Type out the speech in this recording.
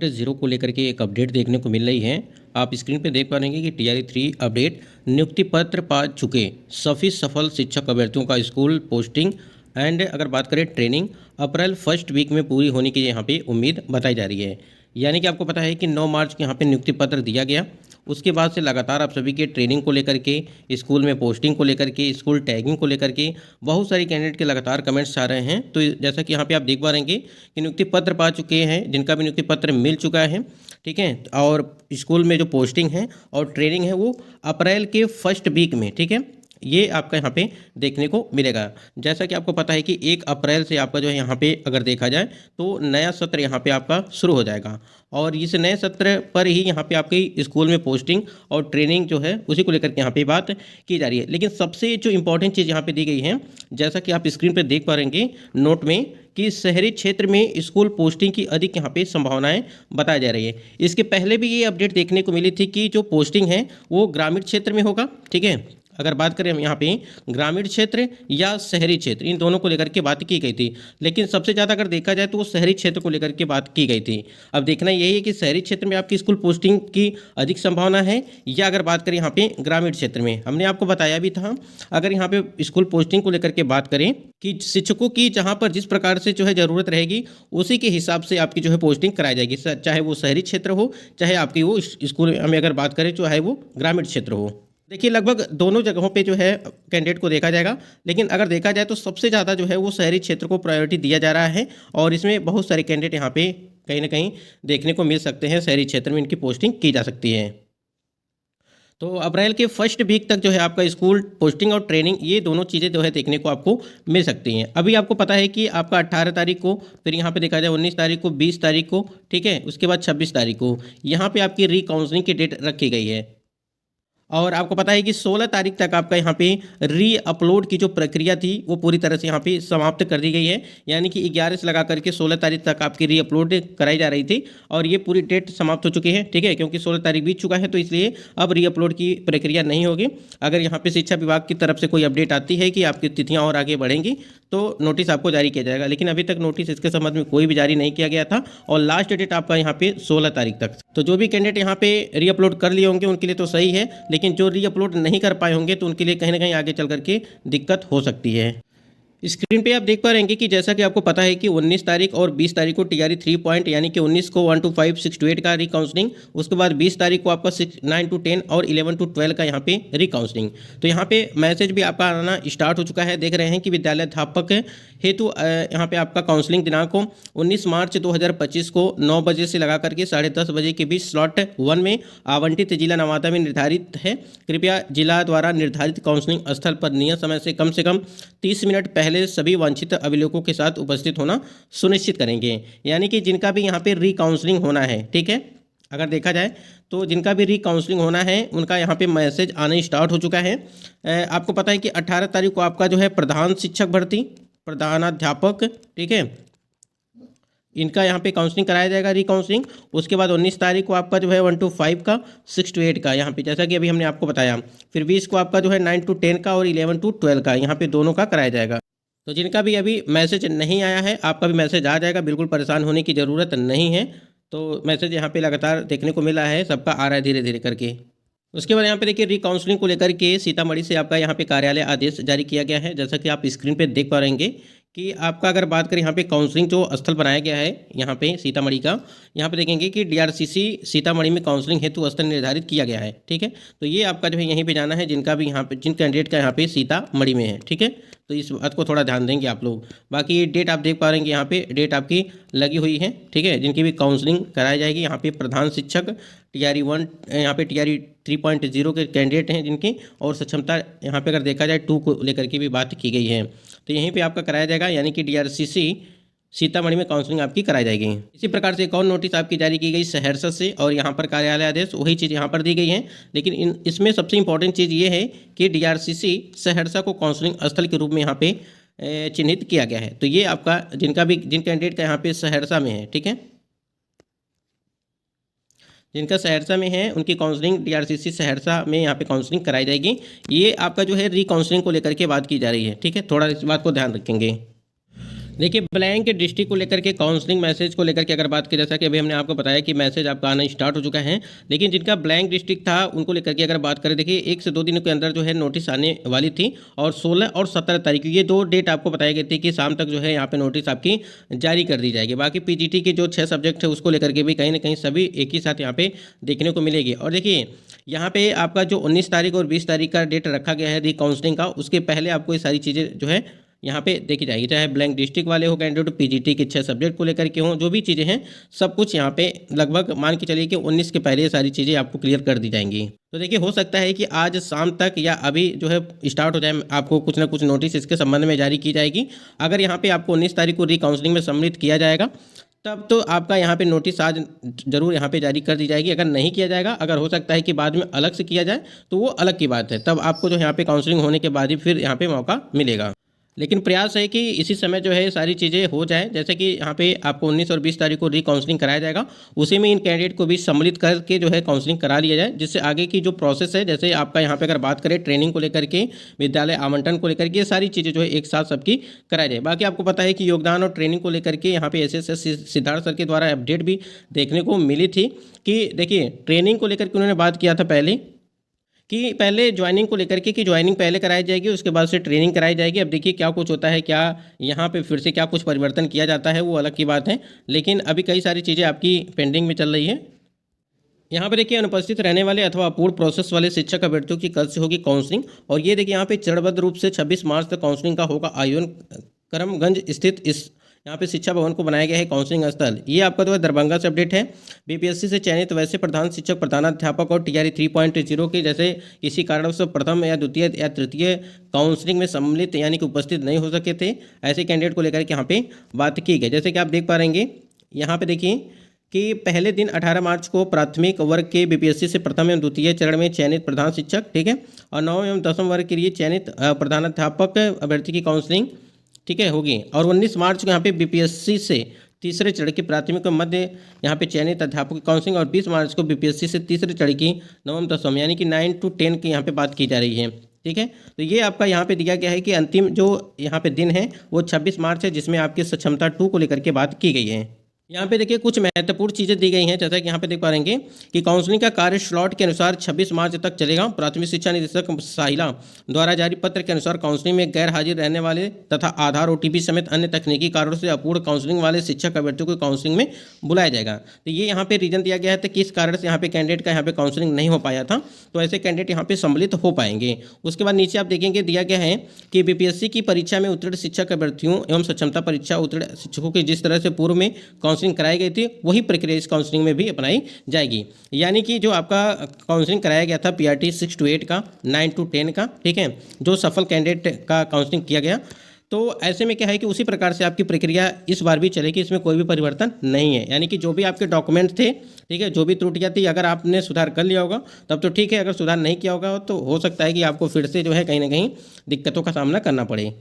0 को लेकर के एक अपडेट देखने को मिल रही है। आप स्क्रीन पे देख पा रहे हैं कि टीआरई 3 अपडेट नियुक्ति पत्र पा चुके सभी सफल शिक्षक अभ्यर्थियों का स्कूल पोस्टिंग एंड अगर बात करें ट्रेनिंग अप्रैल फर्स्ट वीक में पूरी होने की यहाँ पे उम्मीद बताई जा रही है। यानी कि आपको पता है कि 9 मार्च को यहाँ पे नियुक्ति पत्र दिया गया। उसके बाद से लगातार आप सभी के ट्रेनिंग को लेकर के, स्कूल में पोस्टिंग को लेकर के, स्कूल टैगिंग को लेकर के बहुत सारी कैंडिडेट के लगातार कमेंट्स आ रहे हैं। तो जैसा कि यहाँ पे आप देख पा रहे हैं कि नियुक्ति पत्र पा चुके हैं, जिनका भी नियुक्ति पत्र मिल चुका है, ठीक है। और स्कूल में जो पोस्टिंग है और ट्रेनिंग है वो अप्रैल के फर्स्ट वीक में, ठीक है, ये आपका यहाँ पे देखने को मिलेगा। जैसा कि आपको पता है कि 1 अप्रैल से आपका जो है यहाँ पे अगर देखा जाए तो नया सत्र यहाँ पे आपका शुरू हो जाएगा और इस नए सत्र पर ही यहाँ पे आपकी स्कूल में पोस्टिंग और ट्रेनिंग जो है उसी को लेकर के यहाँ पे बात की जा रही है। लेकिन सबसे जो इम्पोर्टेंट चीज़ यहाँ पे दी गई है, जैसा कि आप स्क्रीन पर देख पा रहे हैं नोट में, कि शहरी क्षेत्र में स्कूल पोस्टिंग की अधिक यहाँ पे संभावनाएं बताई जा रही है। इसके पहले भी ये अपडेट देखने को मिली थी कि जो पोस्टिंग है वो ग्रामीण क्षेत्र में होगा, ठीक है। अगर बात करें हम यहाँ पे ग्रामीण क्षेत्र या शहरी क्षेत्र, इन दोनों को लेकर के बात की गई थी, लेकिन सबसे ज़्यादा अगर देखा जाए तो वो शहरी क्षेत्र को लेकर के बात की गई थी। अब देखना यही है कि शहरी क्षेत्र में आपकी स्कूल पोस्टिंग की अधिक संभावना है या अगर बात करें यहाँ पे ग्रामीण क्षेत्र में। हमने आपको बताया भी था, अगर यहाँ पे स्कूल पोस्टिंग को लेकर के बात करें कि शिक्षकों की जहाँ पर जिस प्रकार से जो है ज़रूरत रहेगी उसी के हिसाब से आपकी जो है पोस्टिंग कराई जाएगी, चाहे वो शहरी क्षेत्र हो चाहे आपकी वो स्कूल में अगर बात करें चाहे वो ग्रामीण क्षेत्र हो। देखिए लगभग दोनों जगहों पे जो है कैंडिडेट को देखा जाएगा, लेकिन अगर देखा जाए तो सबसे ज़्यादा जो है वो शहरी क्षेत्र को प्रायोरिटी दिया जा रहा है और इसमें बहुत सारे कैंडिडेट यहाँ पे कहीं ना कहीं देखने को मिल सकते हैं। शहरी क्षेत्र में इनकी पोस्टिंग की जा सकती है। तो अप्रैल के फर्स्ट वीक तक जो है आपका स्कूल पोस्टिंग और ट्रेनिंग, ये दोनों चीज़ें जो है देखने को आपको मिल सकती हैं। अभी आपको पता है कि आपका 18 तारीख को, फिर यहाँ पे देखा जाए 19 तारीख को, 20 तारीख को, ठीक है, उसके बाद 26 तारीख को यहाँ पे आपकी री-काउंसलिंग की डेट रखी गई है। और आपको पता है कि 16 तारीख तक आपका यहाँ पे री अपलोड की जो प्रक्रिया थी वो पूरी तरह से यहाँ पे समाप्त कर दी गई है। यानी कि 11 से लगा करके 16 तारीख तक आपकी री अपलोड कराई जा रही थी और ये पूरी डेट समाप्त हो चुकी है, ठीक है, क्योंकि 16 तारीख बीत चुका है तो इसलिए अब री अपलोड की प्रक्रिया नहीं होगी। अगर यहाँ पे शिक्षा विभाग की तरफ से कोई अपडेट आती है कि आपकी तिथियाँ और आगे बढ़ेंगी तो नोटिस आपको जारी किया जाएगा, लेकिन अभी तक नोटिस इसके संबंध में कोई भी जारी नहीं किया गया था और लास्ट डेट आपका यहाँ पे 16 तारीख तक। तो जो भी कैंडिडेट यहाँ पे री अपलोड कर लिए होंगे उनके लिए तो सही है, लेकिन जो री अपलोड नहीं कर पाए होंगे तो उनके लिए कहीं ना कहीं आगे चल करके दिक्कत हो सकती है। स्क्रीन पे आप देख पा रहे हैं कि जैसा कि आपको पता है कि 19 तारीख और 20 तारीख को टीआरई 3 पॉइंट यानी कि 19 को 1 to 5 6 to 8 का री काउंसलिंग, उसके बाद 20 तारीख को आपका 9 to 10 और 11 to 12 का यहाँ पे री काउंसलिंग। तो यहाँ पे मैसेज भी आपका आना स्टार्ट हो चुका है। देख रहे हैं कि विद्यालय अध्यापक हेतु यहाँ पे आपका काउंसलिंग दिनांक को 19 मार्च 2025 को 9 बजे से लगा करके 10:30 बजे के बीच स्लॉट 1 में आवंटित जिला नवादा में निर्धारित है। कृपया जिला द्वारा निर्धारित काउंसलिंग स्थल पर नियत समय से कम 30 मिनट पहले सभी वांछित अभिलेखों के साथ उपस्थित होना सुनिश्चित करेंगे। यानी कि जिनका भी यहाँ पे री काउंसलिंग होना है, ठीक है, अगर देखा जाए तो जिनका भी री काउंसलिंग होना है उनका यहाँ पे मैसेज आना स्टार्ट हो चुका है। आपको पता है कि 18 तारीख को आपका जो है प्रधान शिक्षक भर्ती, प्रधानाध्यापक, ठीक है, इनका यहाँ पे काउंसलिंग कराया जाएगा, री काउंसलिंग। उसके बाद 19 तारीख को आपका जो है 1 to 5 का, 6 to 8 का यहाँ पे, जैसा कि अभी हमने आपको बताया। फिर 20 को आपका जो है 9 to 10 का और 11 to 12 का यहाँ पे दोनों का कराया जाएगा। तो जिनका भी अभी मैसेज नहीं आया है आपका भी मैसेज आ जाएगा, बिल्कुल परेशान होने की ज़रूरत नहीं है। तो मैसेज यहाँ पे लगातार देखने को मिला है, सबका आ रहा है धीरे धीरे करके। उसके बाद यहाँ पे देखिए री काउंसलिंग को लेकर के सीतामढ़ी से आपका यहाँ पे कार्यालय आदेश जारी किया गया है। जैसा कि आप स्क्रीन पे देख पा रहे हैं कि आपका अगर बात करें यहाँ पे काउंसलिंग जो स्थल बनाया गया है यहाँ पे सीतामढ़ी का, यहाँ पे देखेंगे कि डीआरसीसी सीतामढ़ी में काउंसलिंग हेतु स्थल निर्धारित किया गया है, ठीक है। तो ये आपका जो है यहीं पे जाना है जिनका भी यहाँ पे, जिन कैंडिडेट का यहाँ पे सीतामढ़ी में है, ठीक है। तो इस बात को थोड़ा ध्यान देंगे आप लोग। बाकी ये डेट आप देख पा रहे हैं यहाँ पे डेट आपकी लगी हुई है, ठीक है, जिनकी भी काउंसलिंग कराई जाएगी। यहाँ पे प्रधान शिक्षक टीआरई 1, यहाँ पे टीआरई 3.0 के कैंडिडेट हैं जिनकी, और सक्षमता यहाँ पे अगर देखा जाए 2 को लेकर के भी बात की गई है। तो यहीं पे आपका कराया जाएगा, यानी कि डीआरसीसी सीतामढ़ी में काउंसलिंग आपकी कराई जाएगी। इसी प्रकार से एक और नोटिस आपकी जारी की गई सहरसा से, और यहाँ पर कार्यालय आदेश वही चीज़ यहाँ पर दी गई है। लेकिन इसमें सबसे इंपॉर्टेंट चीज़ ये है कि डीआरसीसी सहरसा को काउंसलिंग स्थल के रूप में यहाँ पे चिन्हित किया गया है। तो ये आपका जिन कैंडिडेट का यहाँ पे सहरसा में है, ठीक है, जिनका सहरसा में है उनकी काउंसलिंग डीआरसीसी सहरसा में यहाँ पे काउंसलिंग कराई जाएगी। ये आपका जो है री काउंसलिंग को लेकर के बात की जा रही है, ठीक है, थोड़ा इस बात को ध्यान रखेंगे। देखिए, ब्लैंक डिस्ट्रिक्ट को लेकर के काउंसलिंग मैसेज को लेकर के अगर बात की, जैसा कि अभी हमने आपको बताया कि मैसेज आपका आना स्टार्ट हो चुका है, लेकिन जिनका ब्लैंक डिस्ट्रिक्ट था उनको लेकर के अगर बात करें, देखिए 1 से 2 दिनों के अंदर जो है नोटिस आने वाली थी और 16 और 17 तारीख ये 2 डेट आपको बताई गई थी कि शाम तक जो है यहाँ पे नोटिस आपकी जारी कर दी जाएगी। बाकी पीजीटी के जो 6 सब्जेक्ट है उसको लेकर के भी कहीं ना कहीं सभी एक ही साथ यहाँ पे देखने को मिलेगी। और देखिए यहाँ पे आपका जो 19 तारीख और 20 तारीख का डेट रखा गया है री काउंसलिंग का, उसके पहले आपको ये सारी चीज़ें जो है यहाँ पे देखी जाएगी, चाहे ब्लैंक डिस्ट्रिक्ट वाले हो कैंडिडेट, पीजीटी के 6 सब्जेक्ट को लेकर के हों, जो भी चीज़ें हैं सब कुछ यहाँ पे लगभग मान के चलिए कि 19 के पहले ये सारी चीज़ें आपको क्लियर कर दी जाएंगी। तो देखिए हो सकता है कि आज शाम तक या अभी जो है स्टार्ट हो जाए, आपको कुछ ना कुछ नोटिस इसके संबंध में जारी की जाएगी। अगर यहाँ पे आपको 19 तारीख को री काउंसलिंग में सम्मिलित किया जाएगा तब तो आपका यहाँ पे नोटिस आज जरूर यहाँ पे जारी कर दी जाएगी। अगर नहीं किया जाएगा, अगर हो सकता है कि बाद में अलग से किया जाए तो वो अलग की बात है, तब आपको जो यहाँ पे काउंसलिंग होने के बाद ही फिर यहाँ पे मौका मिलेगा। लेकिन प्रयास है कि इसी समय जो है सारी चीज़ें हो जाए, जैसे कि यहाँ पे आपको 19 और 20 तारीख को री काउंसलिंग कराया जाएगा, उसी में इन कैंडिडेट को भी सम्मिलित करके जो है काउंसलिंग करा लिया जाए, जिससे आगे की जो प्रोसेस है, जैसे आपका यहाँ पे अगर बात करें ट्रेनिंग को लेकर के, विद्यालय आवंटन को लेकर के, ये सारी चीज़ें जो है एक साथ सबकी कराई जाए। बाकी आपको पता है कि योगदान और ट्रेनिंग को लेकर के यहाँ पे एसएसएस सिद्धार्थ सर के द्वारा अपडेट भी देखने को मिली थी कि देखिए ट्रेनिंग को लेकर के उन्होंने बात किया था पहले कि पहले ज्वाइनिंग को लेकर के कि ज्वाइनिंग पहले कराई जाएगी, उसके बाद से ट्रेनिंग कराई जाएगी। अब देखिए क्या कुछ होता है, क्या यहाँ पे फिर से क्या कुछ परिवर्तन किया जाता है, वो अलग की बात है, लेकिन अभी कई सारी चीज़ें आपकी पेंडिंग में चल रही है। यहाँ पे देखिए अनुपस्थित रहने वाले अथवा अपूर्ण प्रोसेस वाले शिक्षक अभ्यर्थियों की कल से होगी काउंसलिंग, और ये देखिए यहाँ पे चरणबद्ध रूप से 26 मार्च तक काउंसलिंग का होगा आयोजन। करमगंज स्थित इस यहाँ पे शिक्षा भवन को बनाया गया है काउंसलिंग स्थल। ये आपका तो दरभंगा से अपडेट है। बीपीएससी से चयनित वैसे प्रधान शिक्षक, प्रधानाध्यापक और टीआरई 3.0 के जैसे किसी कारण से प्रथम या द्वितीय या तृतीय काउंसलिंग में सम्मिलित यानी कि उपस्थित नहीं हो सके थे, ऐसे कैंडिडेट को लेकर के यहाँ पे बात की गई। जैसे कि आप देख पा रहेंगे यहाँ पे देखिए कि पहले दिन 18 मार्च को प्राथमिक वर्ग के बीपीएससी से प्रथम एवं द्वितीय चरण में चयनित प्रधान शिक्षक, ठीक है, और 9 एवं 10वें वर्ग के लिए चयनित प्रधानाध्यापक अभ्यर्थी की काउंसलिंग, ठीक है, होगी। और 19 मार्च को यहाँ पे बीपीएससी से तीसरे चरण की प्राथमिक व मध्य यहाँ पे चयनित अध्यापक की काउंसलिंग, और 20 मार्च को बीपीएससी से तीसरे चरण की 9वीं 10वीं यानी कि 9 to 10 की यहाँ पे बात की जा रही है, ठीक है। तो ये आपका यहाँ पे दिया गया है कि अंतिम जो यहाँ पे दिन है वो 26 मार्च है, जिसमें आपकी सक्षमता 2 को लेकर के बात की गई है। यहाँ पे देखिए कुछ महत्वपूर्ण चीज़ें दी गई हैं, जैसा कि यहाँ पे देख पा रहेंगे कि काउंसलिंग का कार्य स्लॉट के अनुसार 26 मार्च तक चलेगा। प्राथमिक शिक्षा निदेशक साहिला द्वारा जारी पत्र के अनुसार काउंसलिंग में गैर हाजिर रहने वाले तथा आधार ओटीपी समेत अन्य तकनीकी कारणों से अपूर्ण काउंसलिंग वाले शिक्षक अभ्यर्थियों को काउंसलिंग में बुलाया जाएगा। तो ये यहाँ पे रीजन दिया गया है कि किस कारण से यहाँ पे कैंडिडेट का यहाँ पे काउंसलिंग नहीं हो पाया था, तो ऐसे कैंडिडेट यहाँ पे सम्मिलित हो पाएंगे। उसके बाद नीचे आप देखेंगे दिया गया है कि बीपीएससी की परीक्षा में उत्तीर्ण शिक्षक अभ्यर्थियों एवं सक्षमता परीक्षा उत्तीर्ण शिक्षकों की जिस तरह से पूर्व में काउंसलिंग कराई गई थी, वही प्रक्रिया इस काउंसलिंग में भी अपनाई जाएगी। यानी कि जो आपका काउंसलिंग कराया गया था पीआरटी 6 to 8 का, 9 to 10 का, ठीक है, जो सफल कैंडिडेट का काउंसलिंग किया गया, तो ऐसे में क्या है कि उसी प्रकार से आपकी प्रक्रिया इस बार भी चलेगी, इसमें कोई भी परिवर्तन नहीं है। यानी कि जो भी आपके डॉक्यूमेंट थे, ठीक है, जो भी त्रुटियां थी, अगर आपने सुधार कर लिया होगा तब तो ठीक है, अगर सुधार नहीं किया होगा तो हो सकता है कि आपको फिर से जो है कहीं ना कहीं दिक्कतों का सामना करना पड़े।